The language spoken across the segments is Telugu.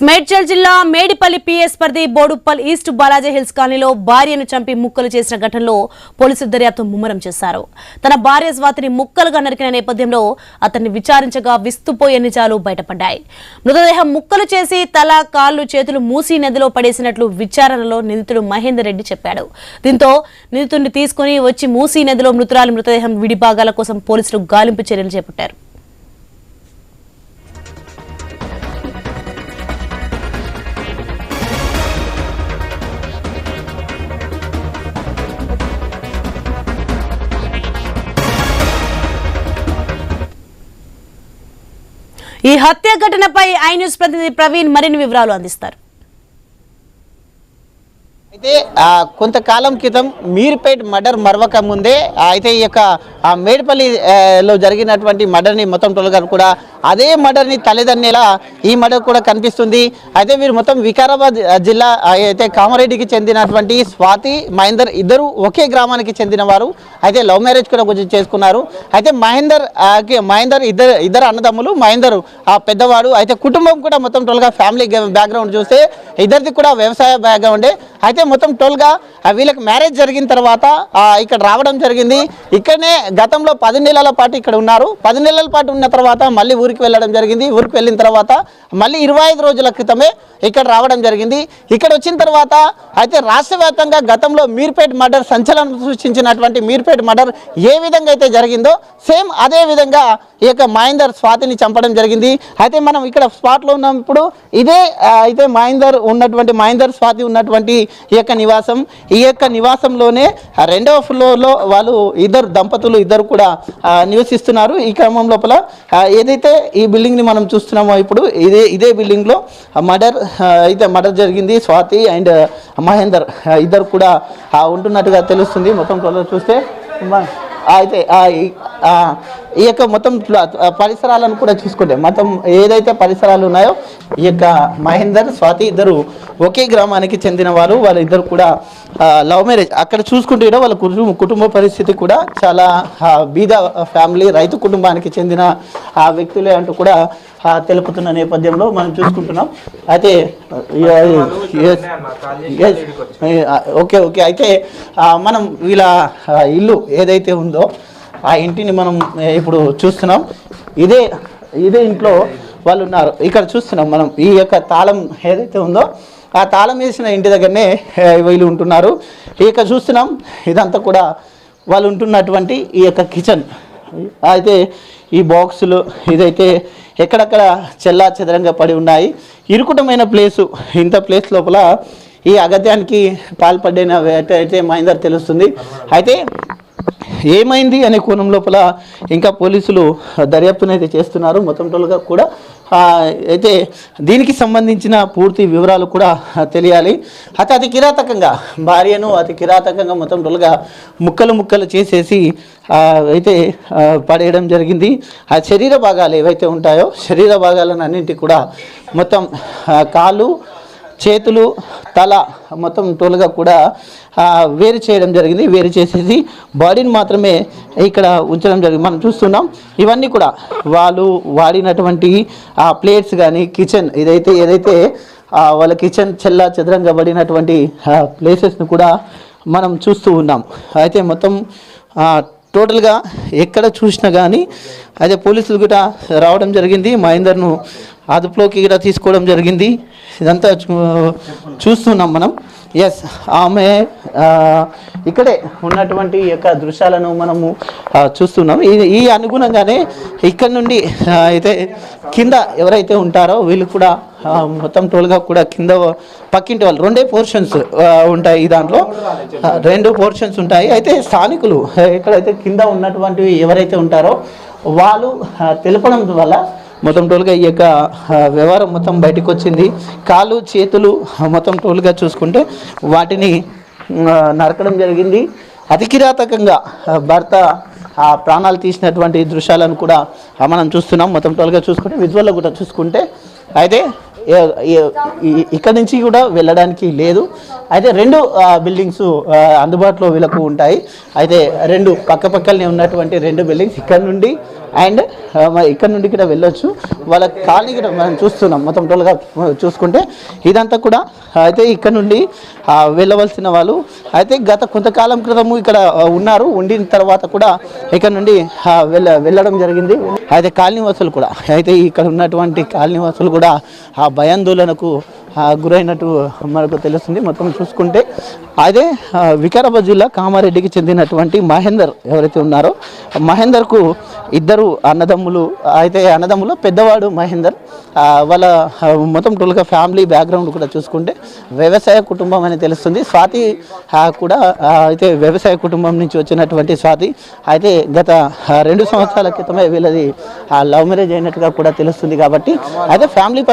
మేడ్చల్ జిల్లా మేడిపల్లి పిఎస్ పరిధి బోడుప్పల్ ఈస్ట్ బాలాజీ హిల్స్ కాలనీలో భార్యను చంపి ముక్కలు చేసిన ఘటనలో పోలీసులు దర్యాప్తు ముమ్మరం చేశారు. తన భార్య స్వాతిని ముక్కలుగా నరికిన నేపథ్యంలో అతన్ని విచారించగా విస్తుపోయే నిజాలు బయటపడ్డాయి. మృతదేహం ముక్కలు చేసి తల, కాళ్లు, చేతులు మూసీ నదిలో పడేసినట్లు విచారణలో నిందితుడు మహేందర్ రెడ్డి చెప్పాడు. దీంతో నిందితుడిని తీసుకుని వచ్చి మూసీ నదిలో మృతురాలి మృతదేహం విడిభాగాల కోసం పోలీసులు గాలింపు చర్యలు చేపట్టారు. ఈ హత్య ఘటనపై ఐ న్యూస్ ప్రతినిధి ప్రవీణ్ మరిన్ని వివరాలు అందిస్తారు. అయితే కొంతకాలం క్రితం మీర్పేట్ మర్డర్ మరవక ముందే అయితే ఈ యొక్క మేడిపల్లిలో జరిగినటువంటి మర్డర్ని మొత్తం టోల్గారు కూడా అదే మర్డర్ని తల్లిదండ్రుల ఈ మర్డర్ కూడా కనిపిస్తుంది. అయితే వీరు మొత్తం వికారాబాద్ జిల్లా అయితే కామారెడ్డికి చెందినటువంటి స్వాతి, మహేందర్ ఇద్దరు ఒకే గ్రామానికి చెందిన వారు. అయితే లవ్ మ్యారేజ్ కూడా కొంచెం చేసుకున్నారు. అయితే మహేందర్ ఇద్దరు అన్నదమ్ములు. మహేందర్ పెద్దవాడు. అయితే కుటుంబం కూడా మొత్తం టోల్గా ఫ్యామిలీ బ్యాక్గ్రౌండ్ చూస్తే ఇద్దరిది కూడా వ్యవసాయ బ్యాక్గ్రౌండే. అయితే మొత్తం టోల్గా వీళ్ళకి మ్యారేజ్ జరిగిన తర్వాత ఇక్కడ రావడం జరిగింది. ఇక్కడనే గతంలో 10 నెలల పాటు ఇక్కడ ఉన్నారు. 10 నెలల పాటు ఉన్న తర్వాత మళ్ళీ ఊరికి వెళ్ళడం జరిగింది. ఊరికి వెళ్ళిన తర్వాత మళ్ళీ 25 రోజుల క్రితమే ఇక్కడ రావడం జరిగింది. ఇక్కడ వచ్చిన తర్వాత అయితే రాష్ట్ర వ్యాప్తంగా గతంలో మీర్పేట్ మర్డర్ సంచలనం సృష్టించినటువంటి మీర్పేట్ మర్డర్ ఏ విధంగా అయితే జరిగిందో సేమ్ అదే విధంగా ఈ యొక్క మహేందర్ స్వాతిని చంపడం జరిగింది. అయితే మనం ఇక్కడ స్పాట్లో ఉన్నప్పుడు ఇదే అయితే మహేందర్ స్వాతి ఉన్నటువంటి ఈ యొక్క నివాసం. ఈ యొక్క నివాసంలోనే 2వ ఫ్లోర్లో వాళ్ళు దంపతులు ఇద్దరు కూడా నివసిస్తున్నారు. ఈ క్రమం లోపల ఏదైతే ఈ బిల్డింగ్ని మనం చూస్తున్నామో ఇప్పుడు ఇదే బిల్డింగ్లో మర్డర్ జరిగింది. స్వాతి అండ్ మహేందర్ ఇద్దరు కూడా ఉంటున్నట్టుగా తెలుస్తుంది. మొత్తం చూస్తే అయితే ఈ యొక్క మొత్తం పరిసరాలను కూడా చూసుకుంటే మొత్తం ఏదైతే పరిసరాలు ఉన్నాయో ఈ యొక్క మహేందర్, స్వాతి ఇద్దరు ఒకే గ్రామానికి చెందిన వారు. వాళ్ళిద్దరు కూడా లవ్ మ్యారేజ్. అక్కడ చూసుకుంటే వాళ్ళ కుటుంబ పరిస్థితి కూడా చాలా బీద ఫ్యామిలీ, రైతు కుటుంబానికి చెందిన వ్యక్తులే అంటూ కూడా తెలుపుతున్న నేపథ్యంలో మనం చూసుకుంటున్నాం. అయితే ఓకే అయితే మనం వీళ్ళ ఇల్లు ఏదైతే ఉందో ఆ ఇంటిని మనం ఇప్పుడు చూస్తున్నాం. ఇదే ఇంట్లో వాళ్ళు ఉన్నారు. ఇక్కడ చూస్తున్నాం మనం ఈ యొక్క తాళం ఏదైతే ఉందో ఆ తాళం వేసిన ఇంటి దగ్గరనే వీళ్ళు ఉంటున్నారు. ఇక చూస్తున్నాం ఇదంతా కూడా వాళ్ళు ఉంటున్నటువంటి ఈ యొక్క కిచెన్. అయితే ఈ బాక్సులు ఇదైతే ఎక్కడక్కడ చెల్లా చెదరంగా పడి ఉన్నాయి. ఇరుకుటమైన ప్లేసు. ఇంత ప్లేస్ లోపల ఈ అగత్యానికి పాల్పడిన అయితే మహేందర్ తెలుస్తుంది. అయితే ఏమైంది అనే కోణం లోపల ఇంకా పోలీసులు దర్యాప్తునైతే చేస్తున్నారు. మొత్తం టోల్గా కూడా అయితే దీనికి సంబంధించిన పూర్తి వివరాలు కూడా తెలియాలి. అయితే అతి కిరాతకంగా భార్యను మొత్తం టోల్గా ముక్కలు చేసేసి అయితే పడేయడం జరిగింది. ఆ శరీర భాగాలు ఏవైతే ఉంటాయో శరీర భాగాలను అన్నింటి కూడా మొత్తం కాళ్ళు, చేతులు, తల మొత్తం టోల్గా కూడా వేరు చేయడం జరిగింది. వేరు చేసేసి బాడీని మాత్రమే ఇక్కడ ఉంచడం జరిగింది. మనం చూస్తున్నాం ఇవన్నీ కూడా వాళ్ళు వాడినటువంటి ప్లేట్స్ కానీ కిచెన్ ఏదైతే వాళ్ళ కిచెన్ చెల్లా చెదరంగా పడినటువంటి ప్లేసెస్ని కూడా మనం చూస్తూ ఉన్నాం. అయితే మొత్తం టోటల్గా ఎక్కడ చూసినా కానీ అయితే పోలీసులు కూడా రావడం జరిగింది. మహేందర్ను అదుపులోకి కూడా తీసుకోవడం జరిగింది. ఇదంతా చూస్తున్నాం మనం. ఎస్, ఆమె ఇక్కడే ఉన్నటువంటి యొక్క దృశ్యాలను మనము చూస్తున్నాం. ఈ అనుగుణంగానే ఇక్కడ నుండి అయితే కింద ఎవరైతే ఉంటారో వీళ్ళు కూడా మొత్తం టోల్గా కూడా కింద పక్కింటి వాళ్ళు 2 పోర్షన్స్ ఉంటాయి. దాంట్లో 2 పోర్షన్స్ ఉంటాయి. అయితే స్థానికులు ఎక్కడైతే కింద ఉన్నటువంటి ఎవరైతే ఉంటారో వాళ్ళు తెలపడం వల్ల మొత్తం టోల్గా ఈ యొక్క వ్యవహారం మొత్తం బయటకు వచ్చింది. కాళ్ళు, చేతులు మొత్తం టోల్గా చూసుకుంటే వాటిని నరకడం జరిగింది. అతి కిరాతకంగా భర్త ప్రాణాలు తీసినటువంటి దృశ్యాలను కూడా మనం చూస్తున్నాం. మొత్తం టోల్గా చూసుకుంటే విజువల్లో కూడా చూసుకుంటే అయితే ఇక్కడ నుంచి కూడా వెళ్ళడానికి లేదు. అయితే 2 బిల్డింగ్స్ అందుబాటులో వీళ్ళకు ఉంటాయి. అయితే 2 పక్కపక్కనే ఉన్నటువంటి 2 బిల్డింగ్స్ ఇక్కడ నుండి అండ్ ఇక్కడ నుండి ఇక్కడ వెళ్ళొచ్చు. వాళ్ళ కాలనీ కూడా మనం చూస్తున్నాం మొత్తం టోల్గా చూసుకుంటే ఇదంతా కూడా అయితే ఇక్కడ నుండి వెళ్ళవలసిన వాళ్ళు అయితే గత కొంతకాలం క్రితము ఇక్కడ ఉన్నారు. ఉండిన తర్వాత కూడా ఇక్కడ నుండి వెళ్ళడం జరిగింది. అయితే కాలనీవాసులు కూడా అయితే ఇక్కడ ఉన్నటువంటి కాలనీవాసులు కూడా ఆ భయాందోళనకు గురైనట్టు మనకు తెలుస్తుంది. మొత్తం చూసుకుంటే అదే వికారాబాద్ జిల్లా కామారెడ్డికి చెందినటువంటి మహేందర్ ఎవరైతే ఉన్నారో మహేందర్కు ఇద్దరు అన్నదమ్ములు. అయితే అన్నదమ్ములు పెద్దవాడు మహేందర్. వాళ్ళ మొత్తం టోల్గా ఫ్యామిలీ బ్యాక్గ్రౌండ్ కూడా చూసుకుంటే వ్యవసాయ కుటుంబం అని తెలుస్తుంది. స్వాతి కూడా అయితే వ్యవసాయ కుటుంబం నుంచి వచ్చినటువంటి స్వాతి అయితే గత 2 సంవత్సరాల క్రితమే వీళ్ళది లవ్ మ్యారేజ్ అయినట్టుగా కూడా తెలుస్తుంది. కాబట్టి అయితే ఫ్యామిలీ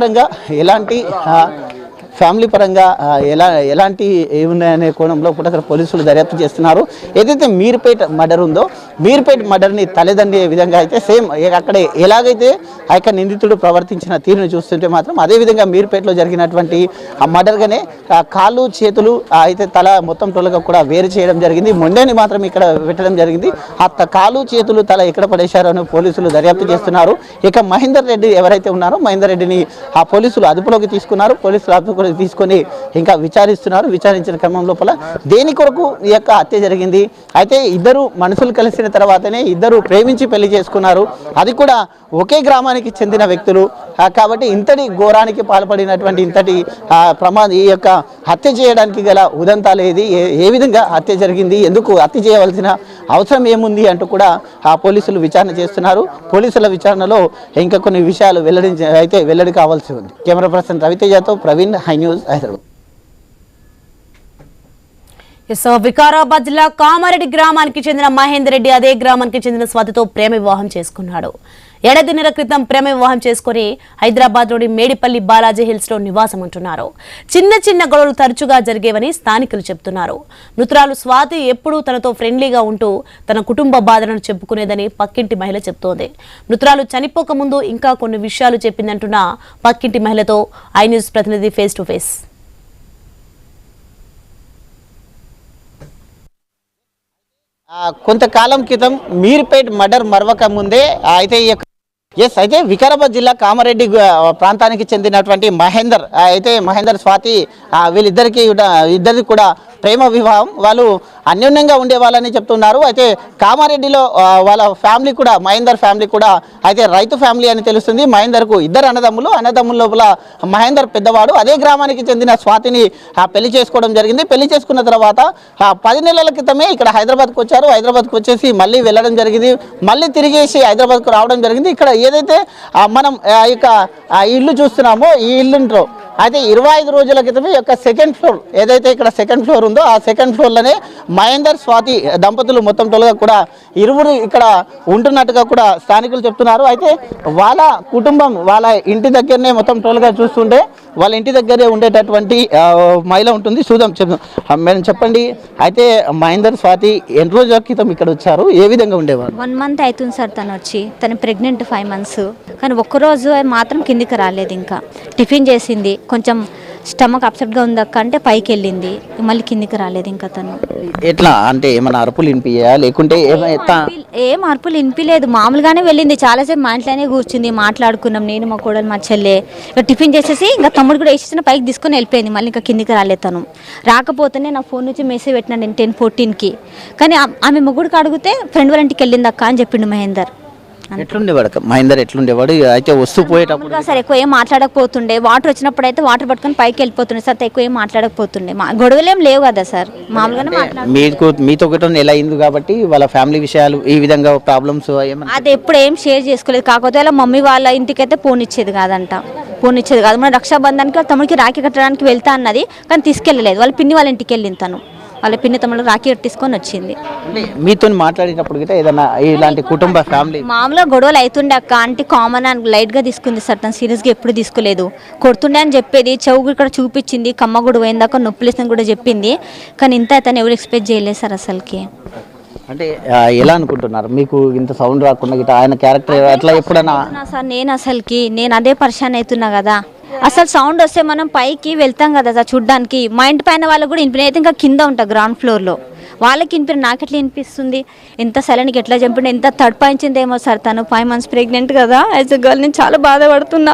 పరంగా ఎలాంటి ఏమున్నాయనే కోణంలో కూడా అక్కడ పోలీసులు దర్యాప్తు చేస్తున్నారు. ఏదైతే మీర్పేట్ మర్డర్ ఉందో మీర్పేట్ మర్డర్ని తలదండే విధంగా అయితే సేమ్ అక్కడ ఎలాగైతే ఆ యొక్క నిందితుడు ప్రవర్తించిన తీరును చూస్తుంటే మాత్రం అదేవిధంగా మీర్పేటలో జరిగినటువంటి ఆ మర్డర్గానే కాళ్ళు చేతులు అయితే తల మొత్తం టోలుగా కూడా వేరు చేయడం జరిగింది. మొండని మాత్రం ఇక్కడ పెట్టడం జరిగింది. ఆ కాళ్ళు చేతులు తల ఎక్కడ పడేశారో అని పోలీసులు దర్యాప్తు చేస్తున్నారు. ఇక మహేందర్ రెడ్డి ఎవరైతే ఉన్నారో మహేందర్ రెడ్డిని ఆ పోలీసులు అదుపులోకి తీసుకున్నారు. పోలీసులు తీసుకొని ఇంకా విచారించిన క్రమం లోపల దేని కొరకు ఈ యొక్క హత్య జరిగింది. అయితే ఇద్దరు మనుషులు కలిసిన తర్వాతనే ఇద్దరు ప్రేమించి పెళ్లి చేసుకున్నారు. అది కూడా ఒకే గ్రామానికి చెందిన వ్యక్తులు. కాబట్టి ఇంతటి ఘోరానికి పాల్పడినటువంటి ఇంతటి ఈ యొక్క హత్య చేయడానికి గల ఉదంతాలు ఏది, ఏ విధంగా హత్య జరిగింది, ఎందుకు హత్య చేయవలసిన అవసరం ఏముంది అంటూ కూడా ఆ పోలీసులు విచారణ చేస్తున్నారు. పోలీసుల విచారణలో ఇంకా కొన్ని విషయాలు వెల్లడి కావాల్సి ఉంది. కెమెరా పర్సన్ రవితేజతో ప్రవీణ్, హై న్యూస్, హైదరాబాద్. వికారాబాద్ జిల్లా కామారెడ్డి గ్రామానికి చెందిన మహేందర్ రెడ్డి అదే గ్రామానికి చెందిన స్వాతితో ప్రేమ వివాహం చేసుకున్నాడు. ఏడాదిన్నర క్రితం ప్రేమ వివాహం చేసుకుని హైదరాబాద్లోని మేడిపల్లి బాలాజీ హిల్స్ లో నివాసం ఉంటున్నారు. చిన్న చిన్న గొడవలు తరచుగా జరిగేవని స్థానికులు చెబుతున్నారు. మృతురాలు స్వాతి ఎప్పుడూ తనతో ఫ్రెండ్లీగా ఉంటూ తన కుటుంబ బాధలను చెప్పుకునేదని పక్కింటి మహిళ చెబుతోంది. మృతురాలు చనిపోక ముందు ఇంకా కొన్ని విషయాలు చెప్పిందంటున్న పక్కింటి మహిళతో ఐ న్యూస్ ప్రతినిధి ఫేస్ టు ఫేస్. కొంతకాలం క్రితం మీర్పేట్ మర్డర్ మరవక ముందే అయితే అయితే వికారాబాద్ జిల్లా కామారెడ్డి ప్రాంతానికి చెందినటువంటి మహేందర్ స్వాతి ఇద్దరిది కూడా ప్రేమ వివాహం. వాళ్ళు అన్యోన్యంగా ఉండేవాళ్ళని చెప్తున్నారు. అయితే కామారెడ్డిలో వాళ్ళ ఫ్యామిలీ కూడా మహేందర్ ఫ్యామిలీ కూడా అయితే రైతు ఫ్యామిలీ అని తెలుస్తుంది. మహేందర్కు ఇద్దరు అన్నదమ్ముల లోపల మహేందర్ పెద్దవాడు. అదే గ్రామానికి చెందిన స్వాతిని పెళ్లి చేసుకోవడం జరిగింది. పెళ్లి చేసుకున్న తర్వాత 10 నెలల క్రితమే ఇక్కడ హైదరాబాద్కు వచ్చారు. హైదరాబాద్కు వచ్చేసి మళ్ళీ వెళ్ళడం జరిగింది. మళ్ళీ తిరిగేసి హైదరాబాద్కు రావడం జరిగింది. ఇక్కడ ఏదైతే మనం ఇక ఇల్లు చూస్తున్నామో ఈ ఇల్లుంట్లో అయితే 25 రోజుల క్రితమే యొక్క సెకండ్ ఫ్లోర్ ఏదైతే ఇక్కడ సెకండ్ ఫ్లోర్ ఉందో ఆ సెకండ్ ఫ్లోర్లోనే మహేందర్ స్వాతి దంపతులు మొత్తం టోలుగా కూడా ఇరువురు ఇక్కడ ఉంటున్నట్టుగా కూడా స్థానికులు చెప్తున్నారు. అయితే వాళ్ళ కుటుంబం వాళ్ళ ఇంటి దగ్గరనే మొత్తం టోలుగా చూస్తుంటే వాళ్ళ ఇంటి దగ్గరే ఉండేటటువంటి మహిళ ఉంటుంది. చెప్తాం మేడం చెప్పండి. అయితే మహేందర్ స్వాతి ఎన్ని రోజుల క్రితం ఇక్కడ వచ్చారు, ఏ విధంగా ఉండేవారు? 1 మంత్ అవుతుంది సార్. తను ప్రెగ్నెంట్ 5 months. కానీ ఒక్కరోజు మాత్రం కిందికి రాలేదు. ఇంకా టిఫిన్ చేసింది, కొంచెం స్టమక్ అప్సెట్గా ఉందక్క అంటే పైకి వెళ్ళింది, మళ్ళీ కిందికి రాలేదు. ఇంకా తను ఎట్లా అంటే ఏమైనా అరుపులు వినిపించా లేకుంటే ఏం అరుపులు వినిపించలేదు, మామూలుగానే వెళ్ళింది. చాలాసేపు మా ఇంట్లోనే కూర్చుంది, మాట్లాడుకున్నాం నేను, మా కోడలు, మా చెల్లె. ఇక టిఫిన్ చేసేసి ఇంకా తమ్ముడు కూడా వేసేసిన పైకి తీసుకొని వెళ్ళిపోయింది. మళ్ళీ ఇంకా కిందికి రాలేదు. తను రాకపోతేనే నా ఫోన్ నుంచి మెసేజ్ పెట్టినా నేను 10:14కి. కానీ ఆమె మొగుడికి అడిగితే ఫ్రెండ్ వాళ్ళ ఇంటికి వెళ్ళింది అక్క అని చెప్పిండు మహేందర్. మహేందర్ ఎట్లుండేవాడు? అయితే వస్తూ పోయేటప్పుడు సార్ ఎక్కువ ఏం మాట్లాడకపోతుండే. వాటర్ వచ్చినప్పుడు అయితే వాటర్ పట్టుకొని పైకి వెళ్ళిపోతుండే సార్. ఎక్కువ ఏం మాట్లాడకపోతుండే. గొడవలేం లేవు కదా సార్, మామూలుగానే మీతో ఎలా అయింది కాబట్టి వాళ్ళ ఫ్యామిలీ విషయాలు ఈ విధంగా ప్రాబ్లమ్స్ అది ఎప్పుడు ఏం షేర్ చేసుకోలేదు. కాకపోతే వాళ్ళ మమ్మీ వాళ్ళ ఇంటికైతే ఫోన్ ఇచ్చేది కాదు. మన రక్షాబంధానికి వాళ్ళ తమ్ముడికి రాఖీ కట్టడానికి వెళ్తా అన్నది, కానీ తీసుకెళ్ళలేదు. వాళ్ళ పిన్ని వాళ్ళ ఇంటికి వెళ్ళింది తను. వాళ్ళ పిన్ని తమ్ముడు రాఖీ కట్టించుకొని వచ్చింది. మీతో మాట్లాడేటప్పుడు ఏదైనా ఇలాంటి కుటుంబ ఫ్యామిలీ మామూలుగా గొడవలు అవుతుండే అక్క అంటే కామన్ అని లైట్గా తీసుకుంది సార్. తను సీరియస్గా ఎప్పుడు తీసుకోలేదు. కొడుతుండే అని చెప్పేది, చెవు ఇక్కడ చూపించింది, కమ్మ గొడవ అయిందాక నొప్పులేసని కూడా చెప్పింది. కానీ ఇంత తను ఎవరు ఎక్స్పెక్ట్ చేయలేదు సార్ అసలుకి. అంటే ఎలా అనుకుంటున్నారు మీకు ఇంత సౌండ్ రాకుండా ఆయన క్యారెక్టర్ అట్లా ఎప్పుడన్నా? సార్ నేను అదే పరిశాన్ అవుతున్నా కదా. అసలు సౌండ్ వస్తే మనం పైకి వెళ్తాం కదా సార్ చూడ్డానికి. మా ఇంటి పైన వాళ్ళు కూడా ఇంటి ఇంకా కింద ఉంటా గ్రౌండ్ ఫ్లోర్లో. వాళ్ళకి వినిపి నాకెట్లా వినిపిస్తుంది? ఎంత సైలెంట్గా ఎట్లా చంపిండు, ఎంత తడపాయించిందేమో సార్. తను 5 months ప్రెగ్నెంట్ కదా, యాజ్ ఎ గర్ల్ నేను చాలా బాధపడుతున్నా.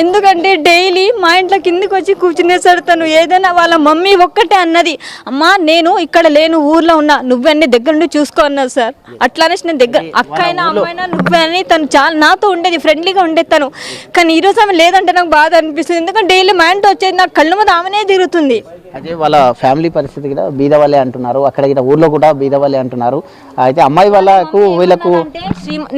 ఎందుకంటే డైలీ మా ఇంట్లో కిందికి వచ్చి కూర్చునే సార్. తను ఏదైనా వాళ్ళ మమ్మీ ఒక్కటే అన్నది, అమ్మా నేను ఇక్కడ లేను ఊర్లో ఉన్నా, నువ్వన్నీ దగ్గర నుండి చూసుకో అన్నది సార్. అట్లానేసి నేను దగ్గర అక్క అయినా అమ్మాయినా నువ్వే అని తను చాలా నాతో ఉండేది, ఫ్రెండ్లీగా ఉండేది తను. కానీ ఈరోజు ఆమె లేదంటే నాకు బాధ అనిపిస్తుంది. ఎందుకంటే డైలీ మా ఇంట్లో వచ్చేది నాకు కళ్ళ మీద ఆమెనే తిరుగుతుంది. అదే వాళ్ళ ఫ్యామిలీ పరిస్థితి కూడా బీదవాళ్ళే అంటున్నారు, అక్కడ ఇక్కడ ఊర్లో కూడా బీదవాళ్ళే అంటున్నారు. అయితే అమ్మాయి వాళ్ళకు వీళ్ళకు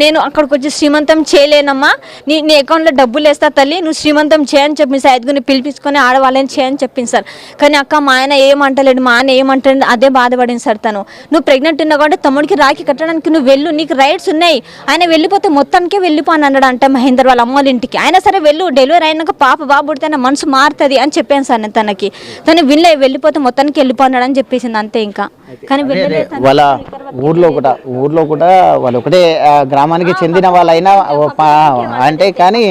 నేను అక్కడికి వచ్చి శ్రీమంతం చేయలేనమ్మా, నీ అకౌంట్లో డబ్బులు వేస్తా తల్లి, నువ్వు శ్రీమంతం చేయని చెప్పింది సార్. ఐదుగురిని పిలిపించుకొని ఆడవాళ్ళని చేయని చెప్పింది సార్. కానీ అక్క మా ఆయన ఏమంటలేడు, మా ఆయన ఏమంటాడు, అదే బాధపడింది సార్. తను నువ్వు ప్రెగ్నెంట్ ఉన్నా కాబట్టి తమ్ముడికి రాఖీ కట్టడానికి నువ్వు వెళ్ళు, నీకు రైట్స్ ఉన్నాయి, ఆయన వెళ్ళిపోతే మొత్తానికే వెళ్ళిపో అని అన్నాడు అంటే మహేందర్ వాళ్ళ అమ్మ వాళ్ళ ఇంటికి. ఆయన సరే వెళ్ళు, డెలివరీ అయినాక పాప బాబు పుడితే నా మనసు మారుతుంది అని చెప్పాను సార్ నేను తనకి. తను వెళ్ళిపోతే మొత్తానికి వెళ్ళిపోన్నాడు అని చెప్పేసింది అంతే. ఇంకా కానీ వాళ్ళ ఊర్లో కూడా వాళ్ళు ఒకటే గ్రామానికి చెందిన వాళ్ళైనా అంటే కానీ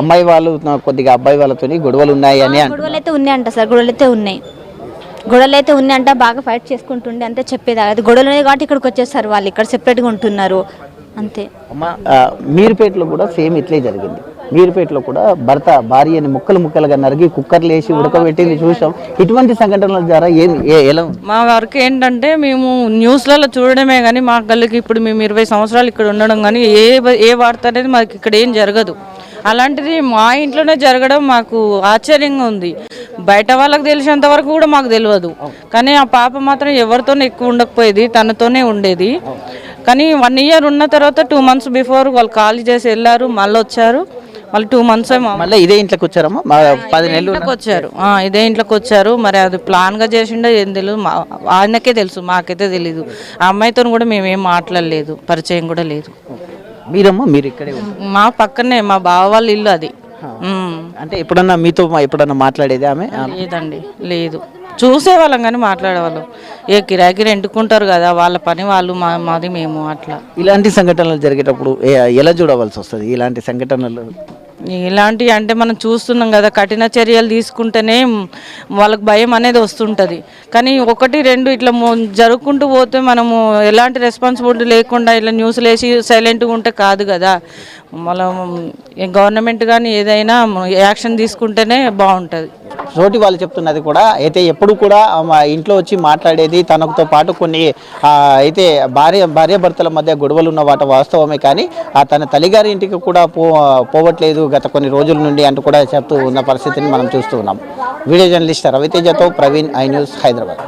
అమ్మాయి వాళ్ళు కొద్దిగా అబ్బాయి వాళ్ళతో గొడవలు ఉన్నాయి అని. గొడవలు అయితే ఉన్నాయంట సార్, గొడవలు అయితే ఉన్నాయంట, బాగా ఫైట్ చేసుకుంటుండే అంతే చెప్పేది. అది గొడవలు ఉన్నాయి కాబట్టి ఇక్కడికి వచ్చేసారు వాళ్ళు, ఇక్కడ సెపరేట్గా ఉంటున్నారు అంతే. అమ్మ మీరుపేటలో కూడా సేమ్ ఇట్లే జరిగింది. మీరుపేటలో కూడా భార్యని ముక్కలుగా నరిగి కుక్కర్లు వేసి ఉడకబెట్టింది చూసాం. ఇటువంటి సంఘటనల ద్వారా ఎలా మా వర్క్ ఏంటంటే మేము న్యూస్లలో చూడడమే కానీ మా గల్లికి ఇప్పుడు మేము 20 సంవత్సరాలు ఇక్కడ ఉండడం కానీ ఏ వార్త అనేది మాకు ఇక్కడ ఏం జరగదు. అలాంటిది మా ఇంట్లోనే జరగడం మాకు ఆశ్చర్యంగా ఉంది. బయట వాళ్ళకి తెలిసినంత వరకు కూడా మాకు తెలియదు. కానీ ఆ పాప మాత్రం ఎవరితోనే ఎక్కువ ఉండకపోయేది, తనతోనే ఉండేది. కానీ 1 year ఉన్న తర్వాత 2 months బిఫోర్ వాళ్ళు కాల్ చేసి వెళ్ళారు, మళ్ళీ వచ్చారు. వాళ్ళు 2 months మళ్ళీ ఇదే ఇంట్లోకి వచ్చారమ్మా. 10 నెలలు వచ్చారు, ఇదే ఇంట్లోకి వచ్చారు. మరి అది ప్లాన్గా చేసిండో ఏం తెలియదు, ఆయనకే తెలుసు, మాకైతే తెలీదు. ఆ అమ్మాయితో కూడా మేమేం మాట్లాడలేదు, పరిచయం కూడా లేదు. మీరు ఇక్కడే మా పక్కనే మా బావ వాళ్ళ ఇల్లు అది. అంటే ఎప్పుడన్నా మీతో ఎప్పుడన్నా మాట్లాడేది ఆమె? లేదండి, లేదు. చూసేవాళ్ళం కానీ మాట్లాడేవాళ్ళం. కిరాయికి రెంటుకుంటారు కదా, వాళ్ళ పని వాళ్ళు, మాది మేము. అట్లా ఇలాంటి సంఘటనలు జరిగేటప్పుడు ఎలా చూడవలసి వస్తుంది? ఇలాంటి సంఘటనలు ఇలాంటివి అంటే మనం చూస్తున్నాం కదా, కఠిన చర్యలు తీసుకుంటేనే వాళ్ళకి భయం అనేది వస్తుంటుంది. కానీ 1, 2 ఇట్లా జరుపుకుంటూ పోతే మనము ఎలాంటి రెస్పాన్సిబిలిటీ లేకుండా ఇట్లా న్యూస్లు వేసి సైలెంట్గా ఉంటే కాదు కదా. మనం గవర్నమెంట్ కానీ ఏదైనా యాక్షన్ తీసుకుంటేనే బాగుంటుంది. తోటి వాళ్ళు చెప్తున్నది కూడా అయితే ఎప్పుడు కూడా మా ఇంట్లో వచ్చి మాట్లాడేది తనతో పాటు కొన్ని అయితే భార్యాభర్తల మధ్య గొడవలు ఉన్న వాటి వాస్తవమే. కానీ తన తల్లిగారి ఇంటికి కూడా పోవట్లేదు గత కొన్ని రోజుల నుండి అంటూ కూడా చెప్తూ ఉన్న పరిస్థితిని మనం చూస్తూ ఉన్నాం. వీడియో జర్నలిస్ట్ రవితేజతో ప్రవీణ్, ఐ న్యూస్, హైదరాబాద్.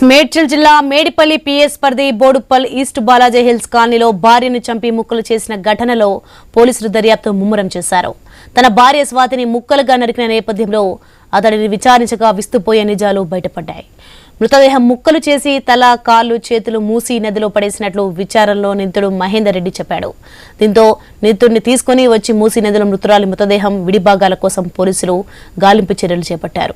మేడ్చల్ జిల్లా మేడిపల్లి పిఎస్ పరిధి బోడుప్పల్ ఈస్ట్ బాలాజీ హిల్స్ కాలనీలో భార్యను చంపి ముక్కలు చేసిన ఘటనలో పోలీసులు దర్యాప్తు ముమ్మరం చేశారు. తన భార్య స్వాతిని ముక్కలుగా నరికిన నేపథ్యంలో అతడిని విచారించగా విస్తుపోయే నిజాలు బయటపడ్డాయి. మృతదేహం ముక్కలు చేసి తల, కాళ్ళు, చేతులు మూసి నదిలో పడేసినట్లు విచారణలో నిందితుడు మహేందర్ రెడ్డి చెప్పాడు. దీంతో నిందితుడిని తీసుకుని వచ్చి మూసి నదిలో మృతురాలి మృతదేహం విడిభాగాల కోసం పోలీసులు గాలింపు చర్యలు చేపట్టారు.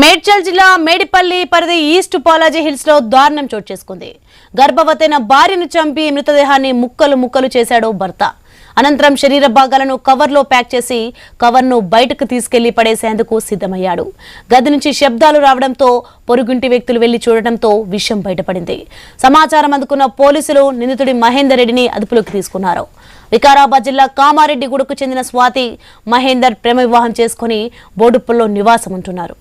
మేడ్చల్ జిల్లా మేడిపల్లి పరిధి ఈస్ట్ బాలాజీ హిల్స్ లో దారుణం చోటు చేసుకుంది. గర్భవతైన భార్యను చంపి మృతదేహాన్ని ముక్కలు చేశాడు భర్త. అనంతరం శరీర భాగాలను కవర్లో ప్యాక్ చేసి కవర్ను బయటకు తీసుకెళ్లి పడేసేందుకు సిద్ధమయ్యాడు. గది నుంచి శబ్దాలు రావడంతో పొరుగుంటి వ్యక్తులు వెళ్లి చూడటంతో విషయం బయటపడింది. సమాచారం అందుకున్న పోలీసులు నిందితుడి మహేందర్ రెడ్డిని అదుపులోకి తీసుకున్నారు. వికారాబాద్ జిల్లా కామారెడ్డిగూడకు చెందిన స్వాతి మహేందర్ ప్రేమ వివాహం చేసుకుని బోడుప్పల్లో నివాసం ఉంటున్నారు.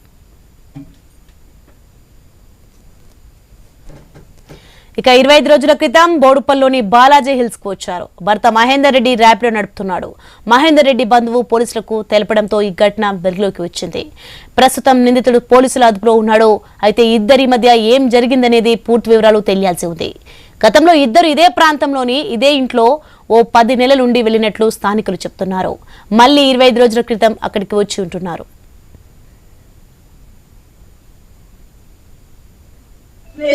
ఇక 25 రోజుల క్రితం బోడుప్పల్లోని బాలాజీ హిల్స్ కు వచ్చారు. భర్త మహేందర్ రెడ్డి ర్యాపిడో నడుపుతున్నాడు. మహేందర్ రెడ్డి బంధువు పోలీసులకు తెలపడంతో ఈ ఘటన వెలుగులోకి వచ్చింది. ప్రస్తుతం నిందితుడు పోలీసుల అదుపులో ఉన్నాడు. అయితే ఇద్దరి మధ్య ఏం జరిగిందనేది పూర్తి వివరాలు తెలియాల్సి ఉంది. గతంలో ఇద్దరు ఇదే ప్రాంతంలోని ఇదే ఇంట్లో ఓ 10 నెలలుండి వెళ్లినట్లు స్థానికులు చెప్తున్నారు. మళ్లీ 25 రోజుల క్రితం అక్కడికి వచ్చి ఉంటున్నారు.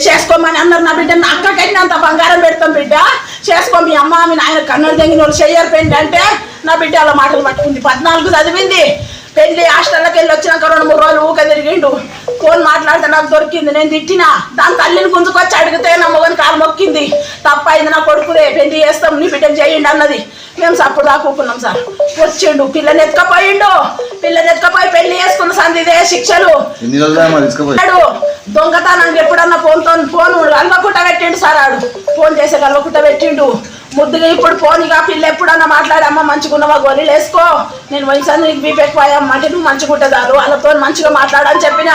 చేసుకోమని అన్నారు. నా బిడ్డ అక్కకైనా అంత బంగారం పెడతాం బిడ్డ చేసుకో, మీ అమ్మ మీ నాయన కన్నడ దగ్గర వాళ్ళు చెయ్యరు పెండి అంటే నా బిడ్డ అలా మాటలు పట్టుకుంది. 14 చదివింది. పెళ్లి హాస్టల్లోకి వెళ్ళి వచ్చినాక 2-3 రోజులు ఊక తిరిగిండు. ఫోన్ మాట్లాడితే నాకు దొరికింది. నేను తిట్టినా. దాని తల్లిని గుంజుకొచ్చి అడిగితే నా మొగని కాలు మొక్కింది. తప్పైంది, నా కొడుకుదే, పెళ్లి చేస్తాం, నీ బిడ్డను చేయండి అన్నది. మేము సప్పుడు దాక్కున్నాం సార్. వచ్చిండు, పిల్లని ఎత్తుకపోయిండు. పిల్లని ఎత్తుకపోయి పెళ్లి చేసుకున్న సందిదే శిక్షలు. దొంగతనానికి ఎప్పుడన్నా ఫోన్ కలవకుండా పెట్టిండు సార్. ఆడు ఫోన్ చేసే కలవకుండా పెట్టిండు. ముద్దుగా ఇప్పుడు ఫోన్ ఇక పిల్ల ఎప్పుడన్నా మాట్లాడమ్మా మంచిగున్నవా గోళీలు వేసుకో, నేను వయసు నీకు బీపీ ఎక్కువయ్యమ్మ అంటే నువ్వు మంచిగుంటుందారు వాళ్ళతో మంచిగా మాట్లాడని చెప్పిన.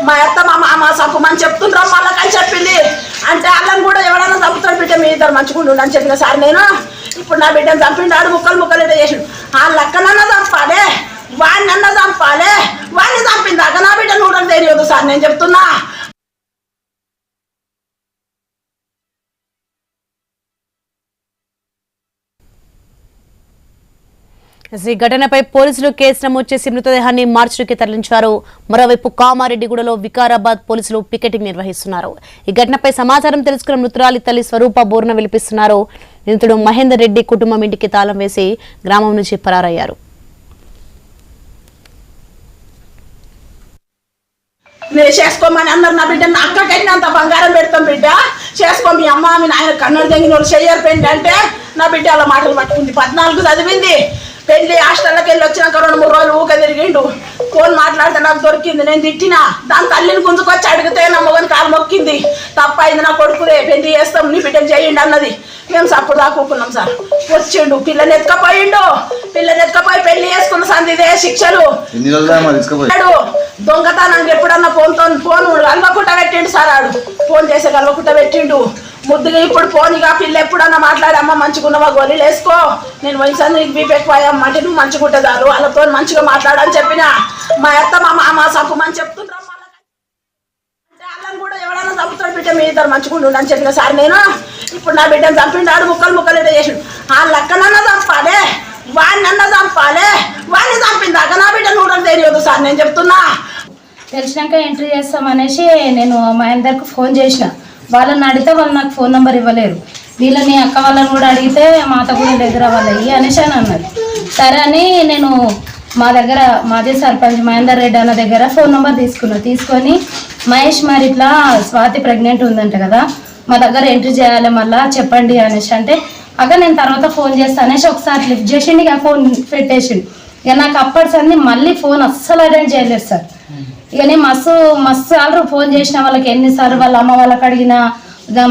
మా అత్త మా మామ సంపమని చెప్తుండ్రా వాళ్ళకని చెప్పింది. అంటే వాళ్ళని కూడా ఎవరైనా చంపుతాడు బిడ్డ మీ ఇద్దరు మంచిగుండు అని చెప్పిన సార్ నేను. ఇప్పుడు నా బిడ్డను చంపిండాడు, ముక్కలు ఇట్లా చేసిండు. ఆ లెక్కనన్నా చంపాలే, వాడినన్నా చంపాలే. వాడిని చంపిందాక నా బిడ్డ నూడని తెలియదు సార్ నేను చెప్తున్నా. ఈ ఘటనపై పోలీసులు కేసు నమోదు చేసి మృతదేహాన్ని మార్చురికి తరలించారు. మరోవైపు కామారెడ్డిగూడలో వికారాబాద్ పోలీసులు పికెటింగ్ నిర్వహిస్తున్నారు. ఈ ఘటనపై సమాచారం తెలుసుకున్న మృతురాలి తల్లి స్వరూప బోర్న విలిపిస్తున్నారు. నిందితుడు మహేందర్ రెడ్డి కుటుంబం ఇంటికి తాళం వేసి గ్రామం నుంచి పరారయ్యారు. చేసుకోమని అన్నారు. నా బిడ్డ అక్కకైనా అంత బంగారం పెడతాం బిడ్డ చేసుకో, మీ అమ్మ మీ నాయన కన్నడ దగ్గర వాళ్ళు చెయ్యరు పెండి అంటే నా బిడ్డ అలా మాటలు పట్టుకుంది. 14 చదివింది. పెళ్లి హాస్టల్లోకి వెళ్ళి వచ్చినాక 2-3 రోజులు ఊక తిరిగిండు. ఫోన్ మాట్లాడితే నాకు దొరికింది. నేను తిట్టినా. దాని తల్లిని గుంజుకొచ్చి అడిగితే నా మొగని కాలు మొక్కింది. తప్పైంది, నా కొడుకుదే, పెళ్లి చేస్తాం, నీ బిడ్డను చేయండి అన్నది. మేము సప్పుడు దాక్కున్నాం సార్. వచ్చిండు, పిల్లని ఎత్తుకపోయిండు. పిల్లని ఎత్తుకపోయి పెళ్లి చేసుకున్న సందిదే శిక్షలు. దొంగతనానికి ఎప్పుడన్నా ఫోన్ కలవకుండా పెట్టిండు సార్. ఆడు ఫోన్ చేసే కలవకుండా పెట్టిండు. ముద్దుగా ఇప్పుడు ఫోన్ ఇక పిల్ల ఎప్పుడన్నా మాట్లాడమ్మా మంచిగున్నవా గోళీలు వేసుకో, నేను వయసు నీకు బీపీ ఎక్కువయ్యమ్మ అంటే నువ్వు మంచిగుంటుందారు వాళ్ళతో మంచిగా మాట్లాడని చెప్పిన. మా అత్త మా మామ సంపమని చెప్తుండ్రా అంటే వాళ్ళని కూడా ఎవరైనా చంపుతాడు బిడ్డ మీ ఇద్దరు మంచిగుండు అని చెప్పిన సార్ నేను. ఇప్పుడు నా బిడ్డను చంపిండాడు, ముక్కలు ఇట్లా చేసిండు. ఆ లెక్కనన్నా చంపాలే, వాడినన్నా చంపాలే. వాడిని చంపిందాక నా బిడ్డ నూడని తెలియదు సార్ నేను చెప్తున్నా. తెలిసినాక ఎంట్రీ చేస్తామనేసి నేను మహేందర్కు ఫోన్ చేసిన. వాళ్ళని అడిగితే వాళ్ళు నాకు ఫోన్ నెంబర్ ఇవ్వలేరు. వీళ్ళని అక్క వాళ్ళని కూడా అడిగితే మాత కూడా దగ్గర వాళ్ళవి అనేసి అని అన్నారు. సరే అని నేను మా దగ్గర మాజీ సర్పంచ్ మహేందర్ రెడ్డి అన్న దగ్గర ఫోన్ నెంబర్ తీసుకొని మహేష్ మరి ఇట్లా స్వాతి ప్రెగ్నెంట్ ఉందంట కదా, మా దగ్గర ఎంట్రీ చేయాలి మళ్ళీ చెప్పండి అనేసి అంటే అక్క నేను తర్వాత ఫోన్ చేస్తాను అనేసి ఒకసారి లిఫ్ట్ చేసిండు. ఇక ఫోన్ పెట్టేసిండు. ఇక నాకు అప్పటి సంది మళ్ళీ ఫోన్ అస్సలు అటెండ్ చేయలేదు సార్. ఇక నేను మస్తు ఆల్రెడీ ఫోన్ చేసిన వాళ్ళకి ఎన్నిసార్లు వాళ్ళ అమ్మ వాళ్ళకి అడిగినా,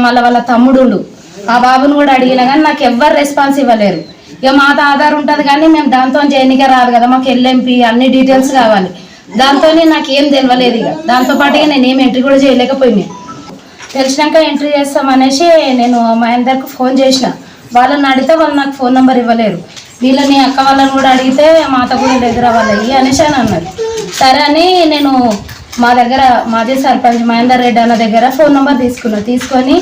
మళ్ళీ వాళ్ళ తమ్ముడు ఆ బాబుని కూడా అడిగినా కానీ నాకు ఎవ్వరు రెస్పాన్స్ ఇవ్వలేరు. ఇక మాతో ఆధార్ ఉంటుంది కానీ మేము దాంతో చేయనికే రాదు కదా, మాకు ఎల్ఎంపీ అన్ని డీటెయిల్స్ కావాలి. దాంతో నాకు ఏం తెలియలేదు. ఇక దాంతోపాటుగా నేను ఏం ఎంట్రీ కూడా చేయలేకపోయినా. తెలిసినాక ఎంట్రీ చేస్తామనేసి నేను మహేందర్కు ఫోన్ చేసిన. వాళ్ళని అడిగితే వాళ్ళు నాకు ఫోన్ నెంబర్ ఇవ్వలేరు. వీళ్ళని అక్క వాళ్ళని కూడా అడిగితే మాత కూడా దగ్గర వాళ్ళవి అనేసి అని అన్నారు. సరే అని నేను మా దగ్గర మాజీ సర్పంచ్ మహేందర్ రెడ్డి అన్న దగ్గర ఫోన్ నెంబర్ తీసుకొని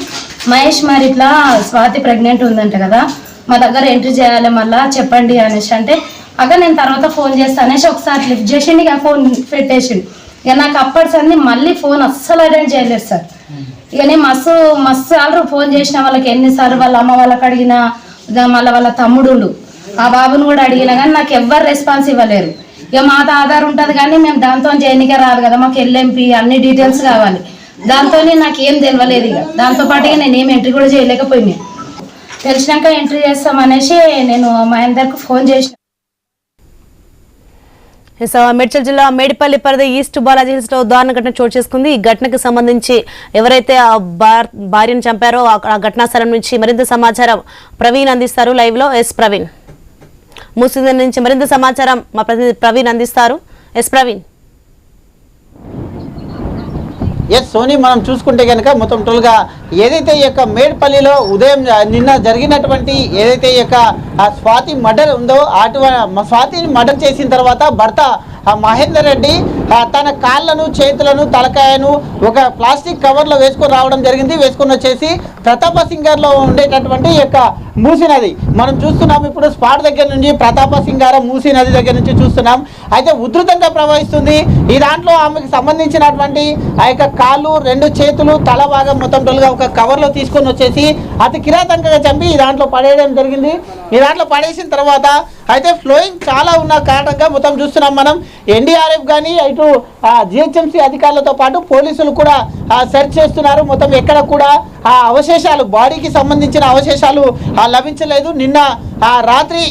మహేష్ మరి ఇట్లా స్వాతి ప్రెగ్నెంట్ ఉందంట కదా, మా దగ్గర ఎంట్రీ చేయాలి మళ్ళీ చెప్పండి అనేసి అంటే అక్క నేను తర్వాత ఫోన్ చేస్తాను అనేసి ఒకసారి లిఫ్ట్ చేసిండు. ఇక ఫోన్ పెట్టేసిండు. ఇక నాకు అప్పటి సంది మళ్ళీ ఫోన్ అస్సలు అటెండ్ చేయలేదు సార్. ఇక నేను మస్తు ఆల్రెడీ ఫోన్ చేసిన వాళ్ళకి ఎన్నిసార్లు వాళ్ళ అమ్మ వాళ్ళకి అడిగినా, మళ్ళీ వాళ్ళ తమ్ముడు ఆ బాబుని కూడా అడిగినా కానీ నాకు ఎవ్వరు రెస్పాన్స్ ఇవ్వలేరు. ఇక మాతో ఆధార్ ఉంటుంది కానీ మేము దాంతో చేయనికే రాదు కదా, మాకు ఎల్ఎంపీ అన్ని డీటెయిల్స్ కావాలి. దాంతో నాకు ఏం తెలియలేదు. ఇక దాంతోపాటుగా నేను ఏం ఎంట్రీ కూడా చేయలేకపోయినా. తెలిసినాక ఎంట్రీ చేస్తామనేసి నేను మా అందరికి ఫోన్ చేసిన. మేడ్చల్ జిల్లా మేడిపల్లి పరిధి ఈస్ట్ బాలాజీ హిల్స్ లో దారుణ ఘటన చోటు చేసుకుంది. ఈ ఘటనకు సంబంధించి ఎవరైతే ఆ భార్యను చంపారో ఆ ఘటనా స్థలం నుంచి మరింత సమాచారం ప్రవీణ్ అందిస్తారు. లైవ్ లో ఎస్ ప్రవీణ్, మూసీ నుంచి మరింత సమాచారం మా ప్రతినిధి ప్రవీణ్ అందిస్తారు. ఎస్ ప్రవీణ్. సోనీ, మనం చూసుకుంటే కనుక మొత్తం టోల్గా ఏదైతే ఈ యొక్క మేడ్పల్లిలో ఉదయం నిన్న జరిగినటువంటి ఏదైతే ఈ యొక్క స్వాతి మర్డర్ ఉందో స్వాతిని మర్డర్ చేసిన తర్వాత భర్త మహేందర్ రెడ్డి తన కాళ్ళను చేతులను తలకాయను ఒక ప్లాస్టిక్ కవర్లో వేసుకొని రావడం జరిగింది. వేసుకొని వచ్చేసి ప్రతాప సింగార్లో ఉండేటటువంటి ఈ యొక్క మూసీ నది మనం చూస్తున్నాం. ఇప్పుడు స్పాట్ దగ్గర నుంచి ప్రతాప సింగారం మూసీ నది దగ్గర నుంచి చూస్తున్నాం. అయితే ఉధృతంగా ప్రవహిస్తుంది. ఈ దాంట్లో ఆమెకు సంబంధించినటువంటి ఆ యొక్క కాళ్ళు, 2 చేతులు, తల భాగం మొత్తం టోల్గా ఒక కవర్లో తీసుకొని వచ్చేసి అతి కిరాతకంగా చంపి ఈ దాంట్లో పడేయడం జరిగింది. ఈ దాంట్లో పడేసిన తర్వాత అయితే ఫ్లోయింగ్ చాలా ఉన్న కారణంగా మొత్తం చూస్తున్నాం మనం. ఎన్డీఆర్ఎఫ్ కానీ ఇటు జిహెచ్ఎంసీ అధికారులతో పాటు పోలీసులు కూడా సెర్చ్ చేస్తున్నారు. మొత్తం ఎక్కడ కూడా ఆ అవశేషాలు, బాడీకి సంబంధించిన అవశేషాలు లభించలేదు. నిన్న రాత్రి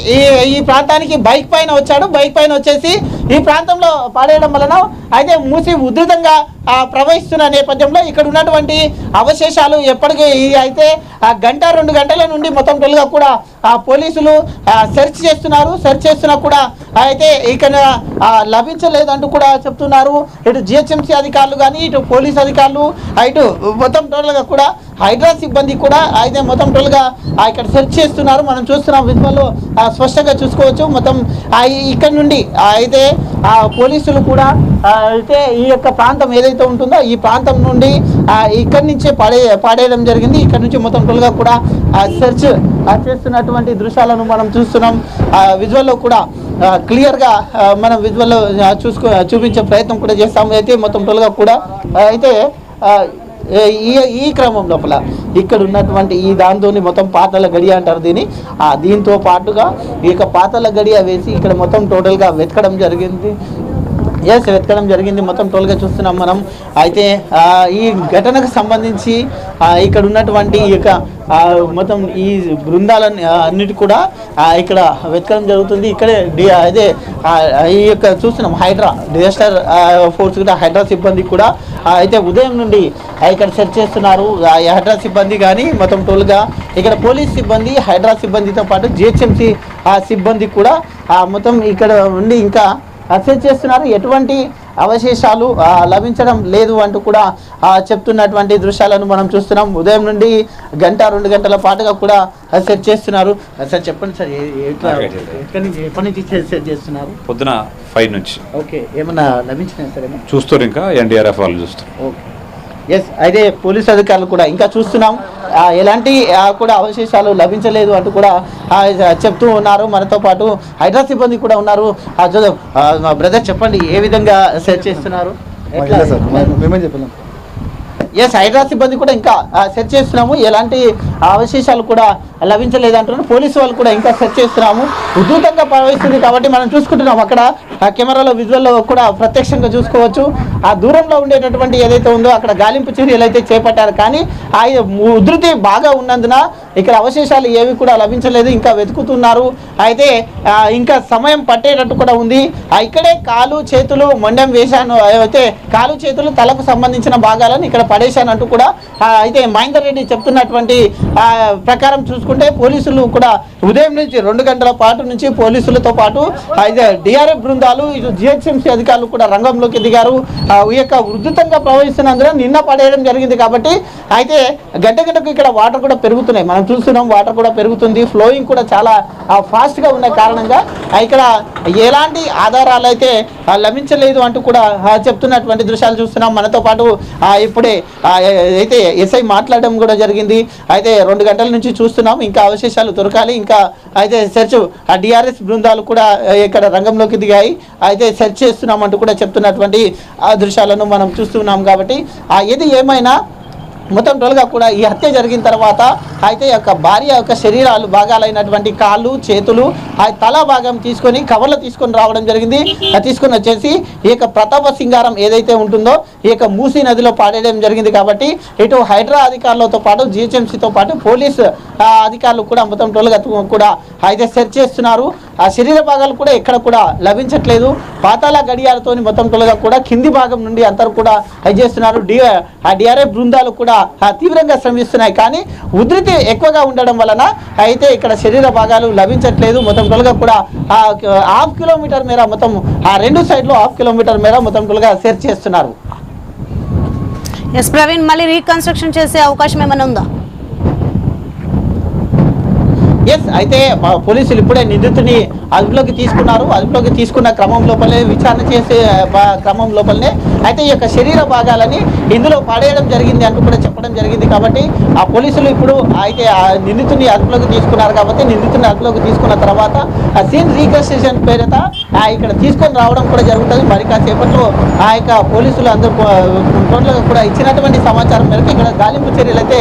ఈ ప్రాంతానికి బైక్ పైన వచ్చాడు. బైక్ పైన వచ్చేసి ఈ ప్రాంతంలో పడేయడం వలన అయితే మూసి ఉధృతంగా ప్రవహిస్తున్న నేపథ్యంలో ఇక్కడ ఉన్నటువంటి అవశేషాలు ఎప్పటికీ అయితే 1-2 గంటల నుండి మొత్తం టోల్గా కూడా పోలీసులు సెర్చ్ చేస్తున్నారు. సెర్చ్ చేస్తున్నా కూడా అయితే ఇక్కడ లభించలేదు అంటూ కూడా చెప్తున్నారు. ఇటు జిహెచ్ఎంసీ అధికారులు కానీ, ఇటు పోలీస్ అధికారులు, ఇటు మొత్తం టోల్గా కూడా హైడ్రా సిబ్బంది కూడా అయితే మొత్తం టోల్గా ఇక్కడ సెర్చ్ చేస్తున్నారు. మనం చూస్తున్నాం, విజువల్లో స్పష్టంగా చూసుకోవచ్చు. మొత్తం ఇక్కడ నుండి అయితే పోలీసులు కూడా అయితే ఈ యొక్క ప్రాంతం ఏదైతే ఉంటుందో ఈ ప్రాంతం నుండి ఇక్కడి నుంచే పడేయడం జరిగింది. ఇక్కడ నుంచి మొత్తం టోల్గా కూడా సెర్చ్ చేస్తున్నటువంటి దృశ్యాలను మనం చూస్తున్నాం. విజువల్లో కూడా క్లియర్గా మనం విజువల్లో చూపించే ప్రయత్నం కూడా చేస్తాం. అయితే మొత్తం టోల్గా కూడా అయితే ఈ క్రమం లోపల ఇక్కడ ఉన్నటువంటి ఈ దాంతో మొత్తం పాతల గడియ అంటారు దీన్ని. దీంతో పాటుగా ఈ యొక్క పాతల గడియ వేసి ఇక్కడ మొత్తం టోటల్గా వెతకడం జరిగింది. వెతకడం జరిగింది. మొత్తం టోల్గా చూస్తున్నాం మనం. అయితే ఈ ఘటనకు సంబంధించి ఇక్కడ ఉన్నటువంటి ఈ యొక్క మొత్తం ఈ బృందాలన్నీ అన్నిటి కూడా ఇక్కడ వెతకడం జరుగుతుంది. ఇక్కడే అదే ఈ యొక్క చూస్తున్నాం హైడ్రా డిజాస్టర్ ఫోర్స్ కూడా హైడ్రా సిబ్బంది కూడా అయితే ఉదయం నుండి ఇక్కడ సెర్చ్ చేస్తున్నారు. హైడ్రా సిబ్బంది కానీ మొత్తం టోల్గా ఇక్కడ పోలీస్ సిబ్బంది, హైడ్రా సిబ్బందితో పాటు జిహెచ్ఎంసీ సిబ్బంది కూడా మొత్తం ఇక్కడ ఉండి ఇంకా సెర్చ్ చేస్తున్నారు. ఎటువంటి అవశేషాలు లభించడం లేదు అంటూ కూడా చెప్తున్నటువంటి దృశ్యాలను మనం చూస్తున్నాం. ఉదయం నుండి 1-2 గంటల పాటుగా కూడా సెర్చ్ చేస్తున్నారు. సార్ చెప్పండి సార్, ఎప్పటి నుంచి సెర్చ్ చేస్తున్నారు? పొద్దున 5 నుంచి. ఓకే, ఏమన్నా లభించినాయి సార్? ఏమన్నా చూస్తారు, ఇంకా ఎన్డీఆర్ఎఫ్ వాళ్ళు చూస్తారు. ఓకే, అయితే పోలీస్ అధికారులు కూడా ఇంకా చూస్తున్నాం. ఎలాంటి కూడా అవశేషాలు లభించలేదు అంటూ కూడా చెప్తూ ఉన్నారు. మనతో పాటు హైడ్రా సిబ్బంది కూడా ఉన్నారు. బ్రదర్ చెప్పండి, ఏ విధంగా సెర్చ్ చేస్తున్నారు? హైడ్రా సిబ్బంది కూడా ఇంకా సెర్చ్ చేస్తున్నాము. ఎలాంటి అవశేషాలు కూడా లభించలేదు అంటున్నారు. పోలీసు వాళ్ళు కూడా ఇంకా సెర్చ్ చేస్తున్నాము. ఉధృతంగా ప్రవహిస్తుంది కాబట్టి మనం చూసుకుంటున్నాం. అక్కడ కెమెరాలో విజువల్లో కూడా ప్రత్యక్షంగా చూసుకోవచ్చు. ఆ దూరంలో ఉండేటటువంటి ఏదైతే ఉందో అక్కడ గాలింపు చర్యలు అయితే చేపట్టారు. కానీ ఆ ఉధృతి బాగా ఉన్నందున ఇక్కడ అవశేషాలు ఏవి కూడా లభించలేదు. ఇంకా వెతుకుతున్నారు. అయితే ఇంకా సమయం పట్టేటట్టు కూడా ఉంది. ఇక్కడే కాలు చేతులు మొండెం వేశాను, అయితే కాలు చేతులు తలకు సంబంధించిన భాగాలను ఇక్కడ పడేశాను అంటూ కూడా అయితే మహేందర్ రెడ్డి చెప్తున్నటువంటి ప్రకారం చూసుకుంటే పోలీసులు కూడా ఉదయం నుంచి 2 గంటల పాటు నుంచి పోలీసులతో పాటు అయితే డిఆర్ఎఫ్ బృందాలు, ఇటు జిహెచ్ఎంసీ అధికారులు కూడా రంగంలోకి దిగారు. ఈ యొక్క ఉధృతంగా ప్రవహిస్తున్నందున నిన్న పడేయడం జరిగింది కాబట్టి అయితే గంటకు ఇక్కడ వాటర్ కూడా పెరుగుతున్నాయి. మనం చూస్తున్నాం, వాటర్ కూడా పెరుగుతుంది. ఫ్లోయింగ్ కూడా చాలా ఫాస్ట్గా ఉన్న కారణంగా ఇక్కడ ఎలాంటి ఆధారాలు అయితే లభించలేదు అంటూ కూడా చెప్తున్నటువంటి దృశ్యాలు చూస్తున్నాం. మనతో పాటు ఇప్పుడే అయితే ఎస్ఐ మాట్లాడడం కూడా జరిగింది. అయితే 2 గంటల నుంచి చూస్తున్నాం, ఇంకా అవశేషాలు దొరకాలి. ఇంకా అయితే సెర్చ్ డిఆర్ఎస్ బృందాలు కూడా ఇక్కడ రంగంలోకి దిగాయి. అయితే సెర్చ్ చేస్తున్నాం అంటూ కూడా చెప్తున్నటువంటి ఆ దృశ్యాలను మనం చూస్తున్నాం. కాబట్టి ఏది ఏమైనా మొత్తం టోల్గా కూడా ఈ హత్య జరిగిన తర్వాత అయితే యొక్క భార్య యొక్క శరీరాలు భాగాలైనటువంటి కాళ్ళు చేతులు ఆ తల భాగం తీసుకొని కవర్లో తీసుకొని రావడం జరిగింది. తీసుకొని వచ్చేసి ఈ యొక్క ప్రతాప సింగారం ఏదైతే ఉంటుందో ఈ యొక్క మూసీ నదిలో పాడేయడం జరిగింది. కాబట్టి ఇటు హైడ్రా అధికారులతో పాటు జిహెచ్ఎంసీతో పాటు పోలీస్ అధికారులు కూడా మొత్తం టోల్గా కూడా అయితే సెర్చ్ చేస్తున్నారు. ఆ శరీర భాగాలు కూడా ఎక్కడ కూడా లభించట్లేదు. పాతాల గడియాలతో మొత్తం టోల్గా కూడా కింది భాగం నుండి అందరూ కూడా చేస్తున్నారు. డిఆర్ఎఫ్ బృందాలు కూడా తీవ్రంగా శ్రమిస్తున్నాయి. కానీ ఉధృతి ఎక్కువగా ఉండడం వలన అయితే ఇక్కడ శరీర భాగాలు లభించట్లేదు. మొత్తం టోల్గా కూడా 1/2 కిలోమీటర్ మేర మొత్తం ఆ రెండు సైడ్లో 1/2 కిలోమీటర్ మేర మొత్తం టోల్గా సెర్చ్ చేస్తున్నారు. ఎస్ ప్రవీణ్, మళ్ళీ రీకన్స్ట్రక్షన్ చేసే అవకాశం ఏమైనా ఉందా? ఎస్, అయితే పోలీసులు ఇప్పుడే నిందితుని అదుపులోకి తీసుకున్నారు. అదుపులోకి తీసుకున్న క్రమం లోపలే విచారణ చేసే క్రమం లోపలనే అయితే ఈ యొక్క శరీర భాగాలని ఇందులో పడేయడం జరిగింది అంటూ కూడా చెప్పడం జరిగింది. కాబట్టి ఆ పోలీసులు ఇప్పుడు అయితే ఆ నిందితుని అదుపులోకి తీసుకున్నారు. కాబట్టి నిందితుని అదుపులోకి తీసుకున్న తర్వాత ఆ సీన్ రీకన్స్ట్రక్షన్ పేరిట ఇక్కడ తీసుకొని రావడం కూడా జరుగుతుంది. మరి కాసేపట్లో ఆ యొక్క పోలీసులు అందరూ టోటల్గా కూడా ఇచ్చినటువంటి సమాచారం మేరకు ఇక్కడ గాలింపు చర్యలు అయితే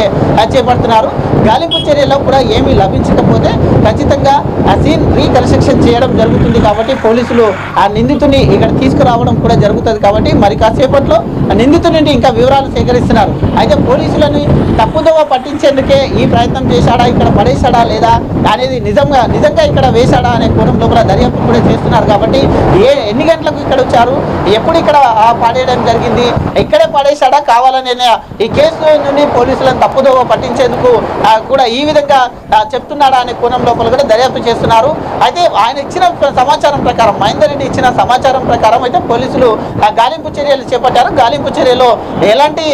చేపడుతున్నారు. గాలింపు చర్యలో కూడా ఏమీ లభించకపోతే ఖచ్చితంగా ఆ సీన్ రీకన్స్ట్రక్షన్ చేయడం జరుగుతుంది. కాబట్టి పోలీసులు ఆ నిందితుని ఇక్కడ తీసుకురావడం కూడా జరుగుతుంది. కాబట్టి మరి కాసేపట్లో ఆ నిందితుడి నుండి ఇంకా వివరాలు సేకరిస్తున్నారు. అయితే పోలీసులని తప్పుదోవ పట్టించేందుకే ఈ ప్రయత్నం చేశాడా, ఇక్కడ పడేశాడా లేదా అనేది నిజంగా ఇక్కడ వేశాడా అనే కోణంలో కూడా దర్యాప్తు కూడా చేస్తున్నారు. కాబట్టి ఎన్ని గంటలకు ఇక్కడ వచ్చారు, ఎప్పుడు ఇక్కడ పడేయడం జరిగింది, ఇక్కడే పడేశాడా కావాలనే ఈ కేసు నుండి పోలీసులను తప్పుదోవ పట్టించేందుకు కూడా ఈ విధంగా చెప్తున్నాడా అనే కోణం లోపల కూడా దర్యాప్తు చేస్తున్నారు. అయితే ఆయన ఇచ్చిన సమాచారం ప్రకారం, మహేందర్ రెడ్డి ఇచ్చిన సమాచారం ప్రకారం అయితే పోలీసులు గాలింపు చర్యలు చేపట్టారు. గాలింపు చర్యలో ఎలాంటి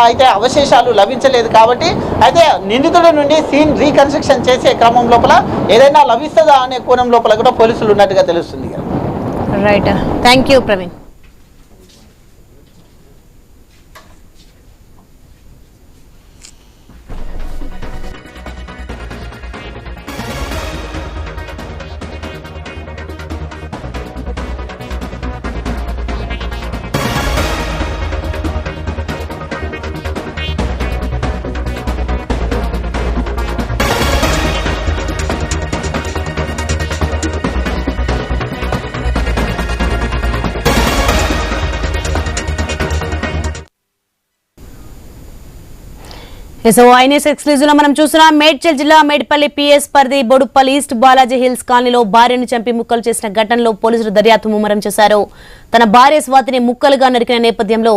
అయితే అవశేషాలు లభించలేదు. కాబట్టి అయితే నిందితుడి నుండి సీన్ రీకన్స్ట్రక్షన్ చేసే క్రమం లోపల ఏదైనా లభిస్తుందా అనే కోణం లోపల కూడా పోలీసులు ఉన్నట్టుగా తెలుస్తుంది. Right, thank you Praveen. So INS exclusive లో మనం చూస్తున్నాం. మేడ్చల్ జిల్లా మేడిపల్లి పిఎస్ పరిధి బోడుప్పల్ ఈస్ట్ బాలాజీ హిల్స్ కాలనీలో భార్యను చంపి ముక్కలు చేసిన ఘటనలో పోలీసులు దర్యాప్తు ముమ్మరం చేశారు. తన భార్య స్వాతిని ముక్కలుగా నరికిన నేపథ్యంలో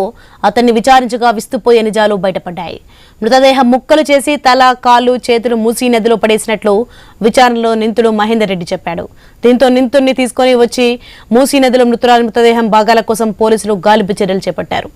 అతన్ని విచారించగా విస్తుపోయే నిజాలు బయటపడ్డాయి. మృతదేహం ముక్కలు చేసి తల, కాళ్ళు, చేతులు మూసీ నదిలో పడేసినట్లు విచారణలో నిందితుడు మహేందర్ రెడ్డి చెప్పాడు. దీంతో నిందితుడిని తీసుకుని వచ్చి మూసీ నదిలో మృతురాలి మృతదేహం భాగాల కోసం పోలీసులు గాలింపు చర్యలు చేపట్టారు.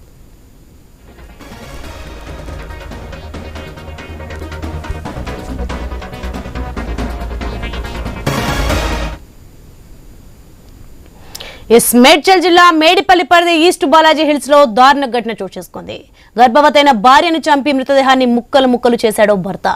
మేడ్చల్ జిల్లా మేడిపల్లి పరిధి ఈస్ట్ బాలాజీ హిల్స్ లో దారుణ ఘటన చోటు చేసుకుంది. గర్భవతైన భార్యను చంపి మృతదేహాన్ని ముక్కలు చేశాడు భర్త.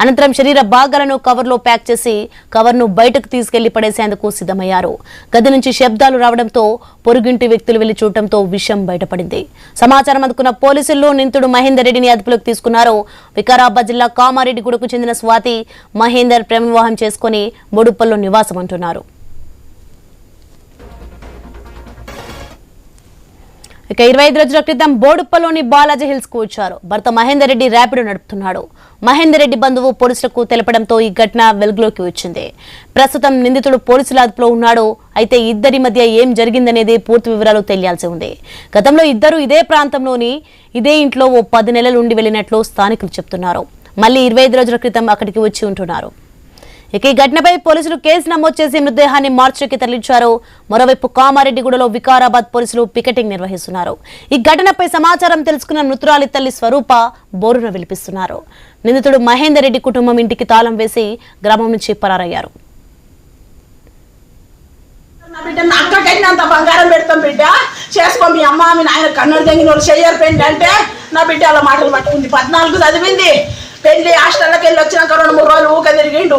అనంతరం శరీర భాగాలను కవర్లో ప్యాక్ చేసి కవర్ను బయటకు తీసుకెళ్లి పడేసేందుకు సిద్ధమయ్యారు. గది నుంచి శబ్దాలు రావడంతో పొరుగింటి వ్యక్తులు వెళ్లి చూడటంతో విషయం బయటపడింది. సమాచారం అందుకున్న పోలీసులు నిందితుడు మహేందర్ రెడ్డిని అదుపులోకి తీసుకున్నారు. వికారాబాద్ జిల్లా కామారెడ్డిగూడకు చెందిన స్వాతి, మహేందర్ ప్రేమ వివాహం చేసుకుని బోడుప్పల్లో నివాసం అంటున్నారు. ఇక 25 రోజుల క్రితం బోడుప్పల్లోని బాలాజీ హిల్స్ కు వచ్చారు. భర్త మహేందర్ రెడ్డి ర్యాపిడో నడుపుతున్నాడు. మహేందర్ రెడ్డి బంధువు పోలీసులకు తెలపడంతో ఈ ఘటన వెలుగులోకి వచ్చింది. ప్రస్తుతం నిందితుడు పోలీసుల అదుపులో ఉన్నాడు. అయితే ఇద్దరి మధ్య ఏం జరిగిందనేది పూర్తి వివరాలు తెలియాల్సి ఉంది. గతంలో ఇద్దరు ఇదే ప్రాంతంలోని ఇదే ఇంట్లో ఓ 10 నెలలు ఉండి వెళ్లినట్లు స్థానికులు చెప్తున్నారు. మళ్ళీ 25 రోజుల క్రితం అక్కడికి వచ్చి ఉంటున్నారు. ఇక ఈ ఘటనపై పోలీసులు కేసు నమోదు చేసి మృతదేహాన్ని మార్చికి తరలించారు. మరోవైపు కామారెడ్డిగూడలో వికారాబాద్ పోలీసులు పికెటింగ్ నిర్వహిస్తున్నారు. ఈ ఘటనపై సమాచారం తెలుసుకున్న మృతురాలి తల్లి స్వరూప బోరున విలిపిస్తున్నారు. నిందితుడు మహేందర్ రెడ్డి కుటుంబం ఇంటికి తాళం వేసి గ్రామం నుంచి పరారయ్యారు. అంత బంగారం పెడతాం బిడ్డ, చేసుకో మీ అమ్మ మీ నాయన కన్నుడు తెంగిన వాళ్ళు చెయ్యరు పెండి అంటే నా బిడ్డ అలా మాటలు పట్టుకుంది. 14 చదివింది, పెళ్లి హాస్టల్లోకి వెళ్ళి వచ్చినాక 2-3 రోజులు ఊక తిరిగిండు.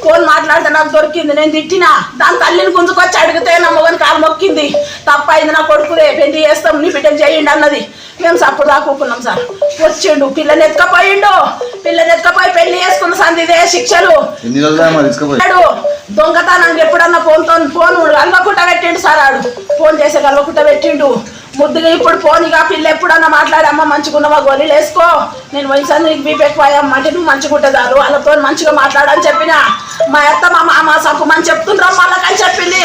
ఫోన్ మాట్లాడితే నాకు దొరికింది, నేను తిట్టినా. దాని తల్లిని గుంజుకొచ్చి అడిగితే నా మొగని కాలు మొక్కింది. తప్పైంది, నా కొడుకులే పెళ్లి చేస్తాం, నీ బిడ్డను చేయండి అన్నది. మేము సప్పుడు దాక్కున్నాం సార్. వచ్చిండు పిల్లని ఎత్తుకపోయి పెళ్లి చేసుకున్న సందిదే శిక్షలు. దొంగతనానికి ఎప్పుడన్నా ఫోన్ అలవకుండా పెట్టిండు సార్. ఆడు ఫోన్ చేసే అలవకుండా పెట్టిండు ముద్దుగా. ఇప్పుడు ఫోన్ ఇక పిల్ల ఎప్పుడన్నా మాట్లాడమ్మా మంచిగున్నవా గోళీలు వేసుకో, నేను వయసు నీకు బీపీ ఎక్కువయ్యమ్మ అంటే నువ్వు మంచిగుంటుందారు వాళ్ళతో మంచిగా మాట్లాడని చెప్పిన. మా అత్త మా మామ చంపమని చెప్తుండ్రాం వాళ్ళకని చెప్పింది.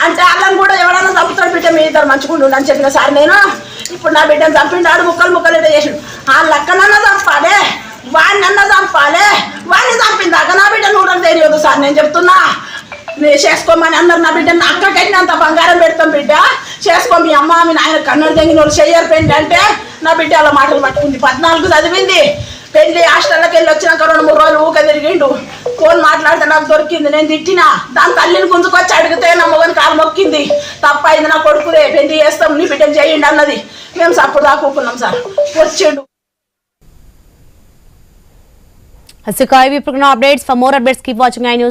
అంటే వాళ్ళని కూడా ఎవరైనా చంపుతాడు బిడ్డ మీ ఇద్దరు మంచిగుండు అని చెప్పిన సార్ నేను. ఇప్పుడు నా బిడ్డను చంపిండాడు ముక్కలు ఇట్లా చేసిండు. ఆ లక్కనన్నా చంపాలే, వాడినన్నా చంపాలే, వాడిని చంపిందాక నా బిడ్డ నూడని తెలియదు సార్. నేను చెప్తున్నా చేసుకోమని అందరు. నా బిడ్డ అక్కకైనా అంత బంగారం పెడతాం బిడ్డ చేసుకో, మీ అమ్మ మీ నాయన కన్నడ తెంగిన వాళ్ళు చెయ్యరు పెండి అంటే నా బిడ్డ అలా మాటలు పట్టుకుంది. 14 చదివింది, పెళ్లి హాస్టల్లోకి వెళ్ళి వచ్చినాక 2-3 రోజులు ఊక తిరిగిండు. ఫోన్ మాట్లాడితే నాకు దొరికింది, నేను తిట్టినా. దాని తల్లిని గుంజుకొచ్చి అడిగితే నా మొగని కాలు మొక్కింది. తప్పైంది నా కొడుకుదే, పెళ్లి చేస్తాం నీ బిడ్డను చేయండి అన్నది. మేము సప్పుడు దాక్కున్నాం సార్. వచ్చిండు. Updates. For more updates, keep watching iNews.